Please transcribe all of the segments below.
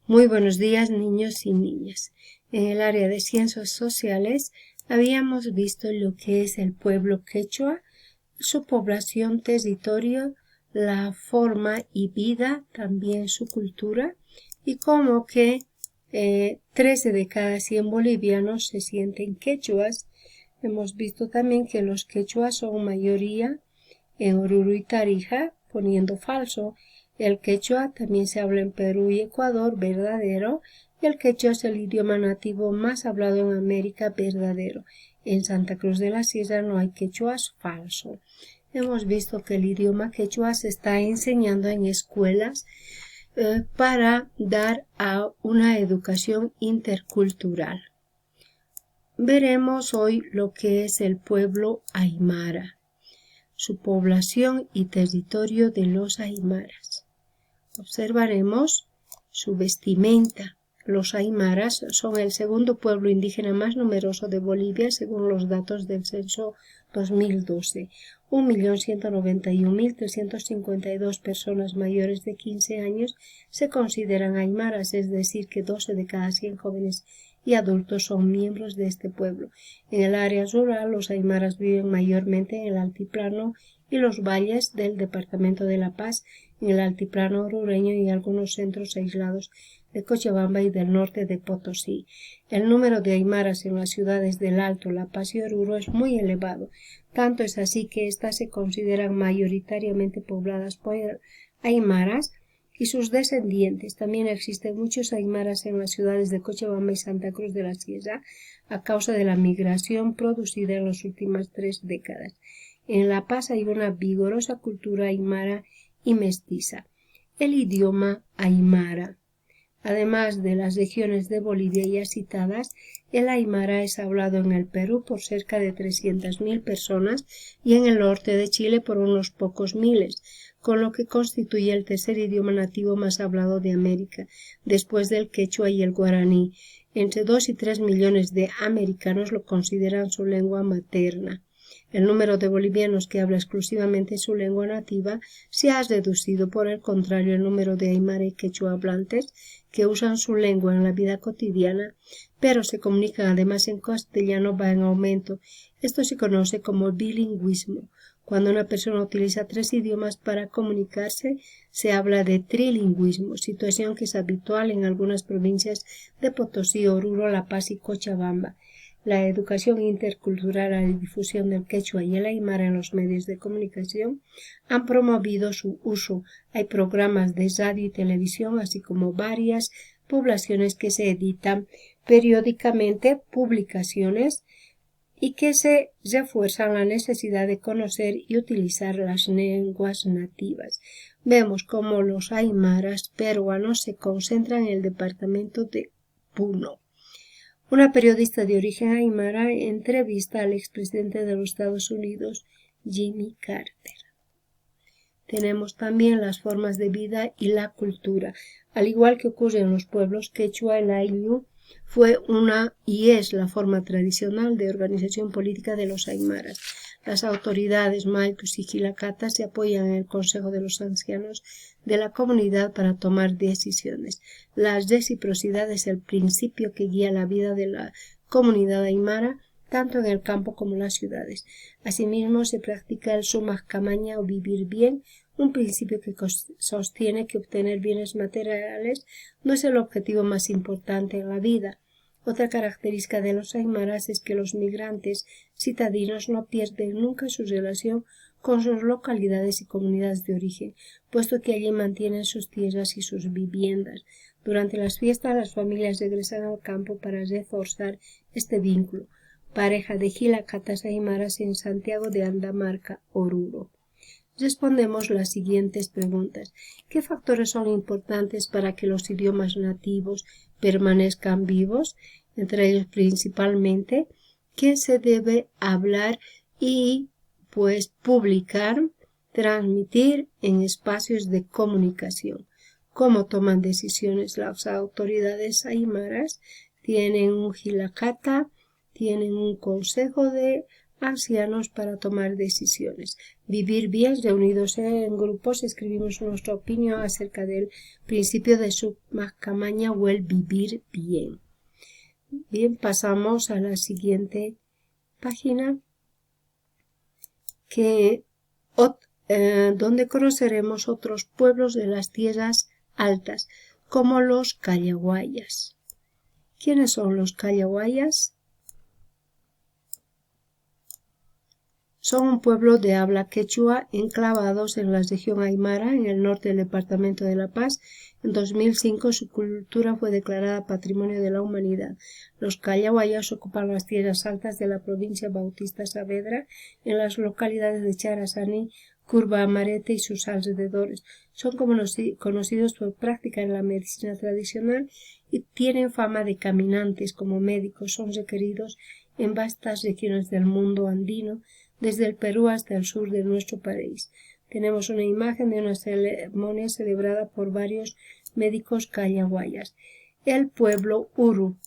Muy buenos días, niños y niñas. En el área de ciencias sociales habíamos visto lo que es el pueblo quechua, su población, territorio, la forma y vida, también su cultura, y cómo que 13 de cada 100 bolivianos se sienten quechuas. Hemos visto también que los quechuas son mayoría en Oruro y Tarija, poniendo falso. El quechua también se habla en Perú y Ecuador, verdadero. El quechua es el idioma nativo más hablado en América, verdadero. En Santa Cruz de la Sierra no hay quechuas, falso. Hemos visto que el idioma quechua se está enseñando en escuelas para dar a una educación intercultural. Veremos hoy lo que es el pueblo aymara, su población y territorio de los aymaras. Observaremos su vestimenta. Los aymaras son el segundo pueblo indígena más numeroso de Bolivia según los datos del censo 2012. 1.191.352 personas mayores de 15 años se consideran aymaras, es decir, que 12 de cada 100 jóvenes y adultos son miembros de este pueblo. En el área rural, los aymaras viven mayormente en el altiplano y los valles del departamento de La Paz, en el altiplano orureño y algunos centros aislados de Cochabamba y del norte de Potosí. El número de aymaras en las ciudades del Alto, La Paz y Oruro es muy elevado. Tanto es así que éstas se consideran mayoritariamente pobladas por aymaras y sus descendientes. También existen muchos aymaras en las ciudades de Cochabamba y Santa Cruz de la Sierra a causa de la migración producida en las últimas 3 décadas. En La Paz hay una vigorosa cultura aymara y mestiza. El idioma aymara. Además de las regiones de Bolivia ya citadas, el aymara es hablado en el Perú por cerca de 300.000 personas y en el norte de Chile por unos pocos miles, con lo que constituye el tercer idioma nativo más hablado de América, después del quechua y el guaraní. Entre 2 y 3 millones de americanos lo consideran su lengua materna. El número de bolivianos que habla exclusivamente su lengua nativa se ha reducido. Por el contrario, el número de aymara y quechua hablantes que usan su lengua en la vida cotidiana, pero se comunican además en castellano, va en aumento. Esto se conoce como bilingüismo. Cuando una persona utiliza 3 idiomas para comunicarse, se habla de trilingüismo, situación que es habitual en algunas provincias de Potosí, Oruro, La Paz y Cochabamba. La educación intercultural a la difusión del quechua y el aymara en los medios de comunicación han promovido su uso. Hay programas de radio y televisión, así como varias poblaciones que se editan periódicamente, publicaciones y que se refuerzan la necesidad de conocer y utilizar las lenguas nativas. Vemos cómo los aymaras peruanos se concentran en el departamento de Puno. Una periodista de origen aymara entrevista al expresidente de los Estados Unidos, Jimmy Carter. Tenemos también las formas de vida y la cultura. Al igual que ocurre en los pueblos quechua, el ayllu fue una y es la forma tradicional de organización política de los aymaras. Las autoridades maitus y jilacatas se apoyan en el Consejo de los Ancianos de la comunidad para tomar decisiones. La reciprocidad es el principio que guía la vida de la comunidad aymara, tanto en el campo como en las ciudades. Asimismo, se practica el sumak kamaña o vivir bien, un principio que sostiene que obtener bienes materiales no es el objetivo más importante en la vida. Otra característica de los aymaras es que los migrantes citadinos no pierden nunca su relación con sus localidades y comunidades de origen, puesto que allí mantienen sus tierras y sus viviendas. Durante las fiestas, las familias regresan al campo para reforzar este vínculo. Pareja de jilacatas aymaras en Santiago de Andamarca, Oruro. Respondemos las siguientes preguntas. ¿Qué factores son importantes para que los idiomas nativos permanezcan vivos? Entre ellos principalmente, ¿qué se debe hablar y publicar, transmitir en espacios de comunicación? ¿Cómo toman decisiones las autoridades aymaras? Tienen un jilacata, tienen un consejo de ancianos para tomar decisiones. Vivir bien, reunidos en grupos, escribimos nuestra opinión acerca del principio de Subcamaña o el vivir bien. Bien, pasamos a la siguiente página, donde conoceremos otros pueblos de las tierras altas, como los Callahuayas. ¿Quiénes son los Callahuayas? Son un pueblo de habla quechua enclavados en la región Aymara, en el norte del departamento de La Paz. En 2005 su cultura fue declarada Patrimonio de la Humanidad. Los Callahuayas ocupan las tierras altas de la provincia Bautista Saavedra, en las localidades de Charazani, Curva Amarete y sus alrededores. Son conocidos por practicar la medicina tradicional y tienen fama de caminantes como médicos. Son requeridos en vastas regiones del mundo andino, desde el Perú hasta el sur de nuestro país. Tenemos una imagen de una ceremonia celebrada por varios médicos callahuayas. El pueblo Uru.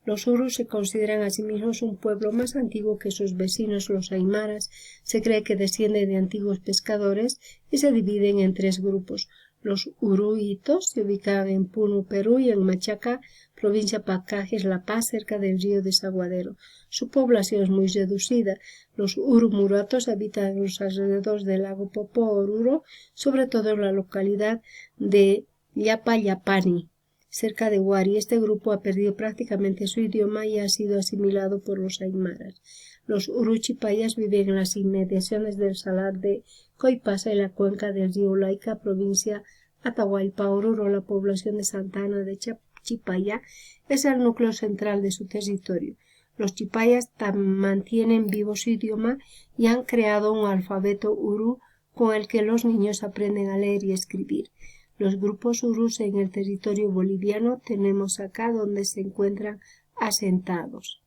Los Urus se consideran a sí mismos un pueblo más antiguo que sus vecinos los aymaras. Se cree que descienden de antiguos pescadores y se dividen en 3 grupos. Los uruitos se ubican en Puno, Perú, y en Machaca, provincia Pacajes, La Paz, cerca del río Desaguadero. Su población es muy reducida. Los urumuratos habitan en los alrededores del lago Popó Oruro, sobre todo en la localidad de Yapayapani, cerca de Huari. Este grupo ha perdido prácticamente su idioma y ha sido asimilado por los aymaras. Los uruchipayas viven en las inmediaciones del salar de Coipasa y la cuenca del río Laica, provincia Atahualpa, Oruro. La población de Santa Ana de Chipaya es el núcleo central de su territorio. Los chipayas mantienen vivo su idioma y han creado un alfabeto uru con el que los niños aprenden a leer y escribir. Los grupos urus en el territorio boliviano tenemos acá donde se encuentran asentados.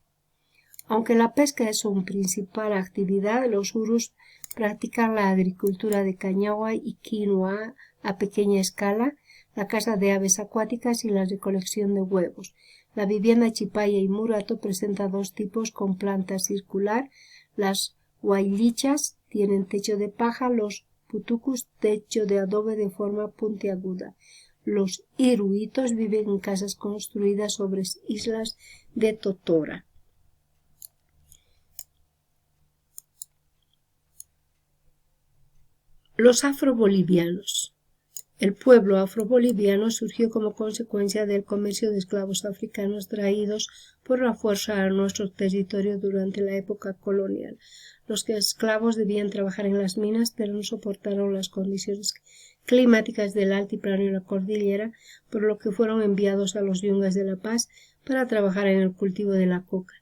Aunque la pesca es su principal actividad, los urus practican la agricultura de cañagua y quinoa a pequeña escala, la caza de aves acuáticas y la recolección de huevos. La vivienda chipaya y murato presenta 2 tipos con planta circular. Las huaylichas tienen techo de paja, los putucus techo de adobe de forma puntiaguda. Los iruitos viven en casas construidas sobre islas de totora. Los afrobolivianos. El pueblo afroboliviano surgió como consecuencia del comercio de esclavos africanos traídos por la fuerza a nuestro territorio durante la época colonial. Los esclavos debían trabajar en las minas, pero no soportaron las condiciones climáticas del altiplano y la cordillera, por lo que fueron enviados a los yungas de La Paz para trabajar en el cultivo de la coca.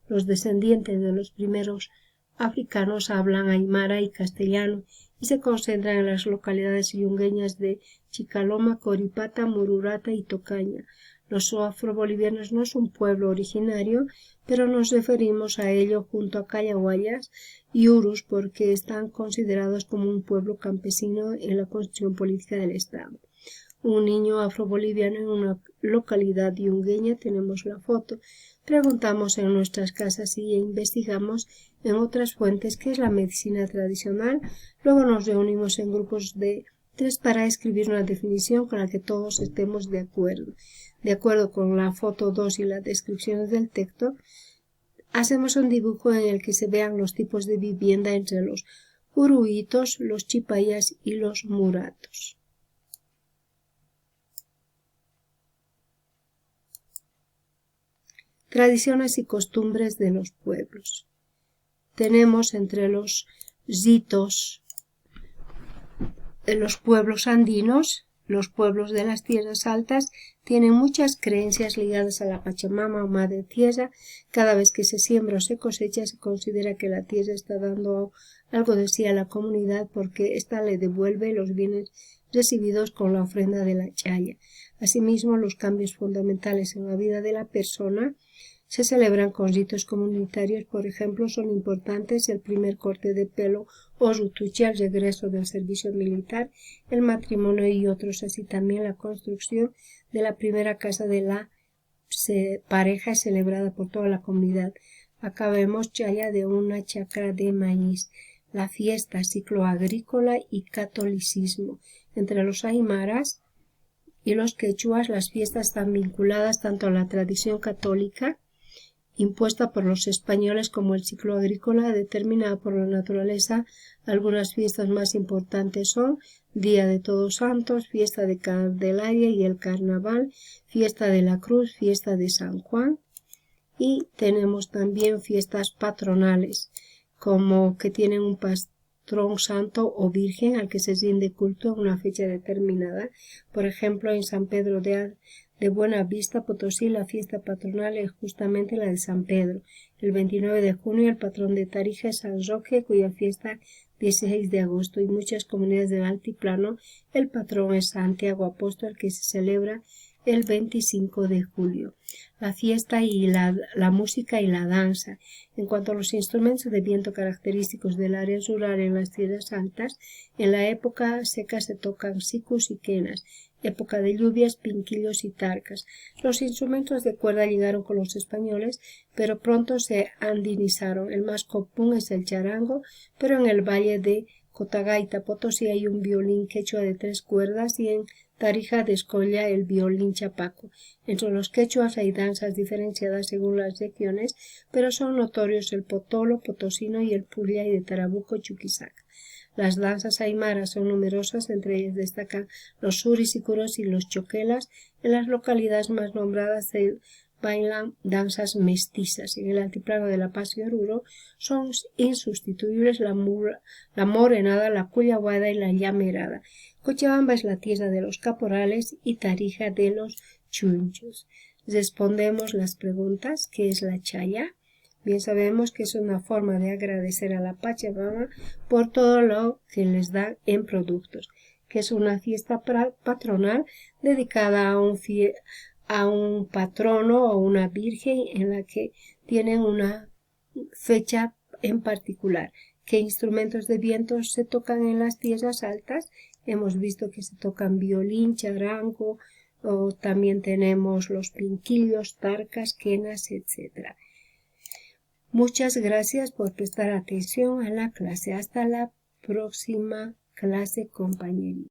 Los descendientes de los primeros africanos hablan aymara y castellano y se concentran en las localidades yungueñas de Chicaloma, Coripata, Mururata y Tocaña. Los afrobolivianos no es un pueblo originario, pero nos referimos a ello junto a Callahuayas y Urus porque están considerados como un pueblo campesino en la constitución política del Estado. Un niño afroboliviano en una localidad yungueña, tenemos la foto. Preguntamos en nuestras casas y investigamos en otras fuentes qué es la medicina tradicional. Luego nos reunimos en grupos de 3 para escribir una definición con la que todos estemos de acuerdo. De acuerdo con la foto 2 y las descripciones del texto, hacemos un dibujo en el que se vean los tipos de vivienda entre los uruitos, los chipayas y los muratos. Tradiciones y costumbres de los pueblos. Tenemos entre los yitos los pueblos andinos. Los pueblos de las tierras altas tienen muchas creencias ligadas a la Pachamama o Madre Tierra. Cada vez que se siembra o se cosecha, se considera que la tierra está dando algo de sí a la comunidad porque ésta le devuelve los bienes recibidos con la ofrenda de la chaya. Asimismo, los cambios fundamentales en la vida de la persona se celebran con ritos comunitarios. Por ejemplo, son importantes el primer corte de pelo o rutuche, el regreso del servicio militar, el matrimonio y otros, así también la construcción de la primera casa de la pareja es celebrada por toda la comunidad. Acá vemos chaya de una chacra de maíz. La fiesta, ciclo agrícola y catolicismo. Entre los aymaras y los quechuas las fiestas están vinculadas tanto a la tradición católica impuesta por los españoles como el ciclo agrícola determinado por la naturaleza. Algunas fiestas más importantes son Día de Todos Santos, Fiesta de Candelaria y el Carnaval, Fiesta de la Cruz, Fiesta de San Juan, y tenemos también fiestas patronales, como que tienen un patrón santo o virgen al que se rinde culto en una fecha determinada. Por ejemplo, en San Pedro de Buenavista, Potosí, la fiesta patronal es justamente la de San Pedro. El 29 de junio el patrón de Tarija es San Roque, cuya fiesta 16 de agosto, y muchas comunidades del altiplano el patrón es Santiago Apóstol, que se celebra el 25 de julio. La fiesta y la música y la danza. En cuanto a los instrumentos de viento característicos del área rural en las tierras altas, en la época seca se tocan sicus y quenas, época de lluvias, pinquillos y tarcas. Los instrumentos de cuerda llegaron con los españoles, pero pronto se andinizaron. El más común es el charango, pero en el valle de Cotagaita, Potosí, hay un violín quechua de 3 cuerdas y en Tarija de Escolla el violín chapaco. Entre los quechuas hay danzas diferenciadas según las regiones, pero son notorios el potolo, potosino y el pulla y de Tarabuco, Chuquisaca. Las danzas aymaras son numerosas, entre ellas destacan los surisicuros y los choquelas. En las localidades más nombradas se bailan danzas mestizas. En el altiplano de La Paz y Oruro son insustituibles la morenada, la cuyahuada y la llamerada. Cochabamba es la tierra de los caporales y Tarija de los chunchos. Respondemos las preguntas. ¿Qué es la chaya? Bien sabemos que es una forma de agradecer a la Pachamama por todo lo que les da en productos, que es una fiesta patronal dedicada a un patrono o una virgen en la que tienen una fecha en particular. ¿Qué instrumentos de viento se tocan en las tierras altas? Hemos visto que se tocan violín, charango, o también tenemos los pinquillos, tarcas, quenas, etc. Muchas gracias por prestar atención a la clase. Hasta la próxima clase, compañeros.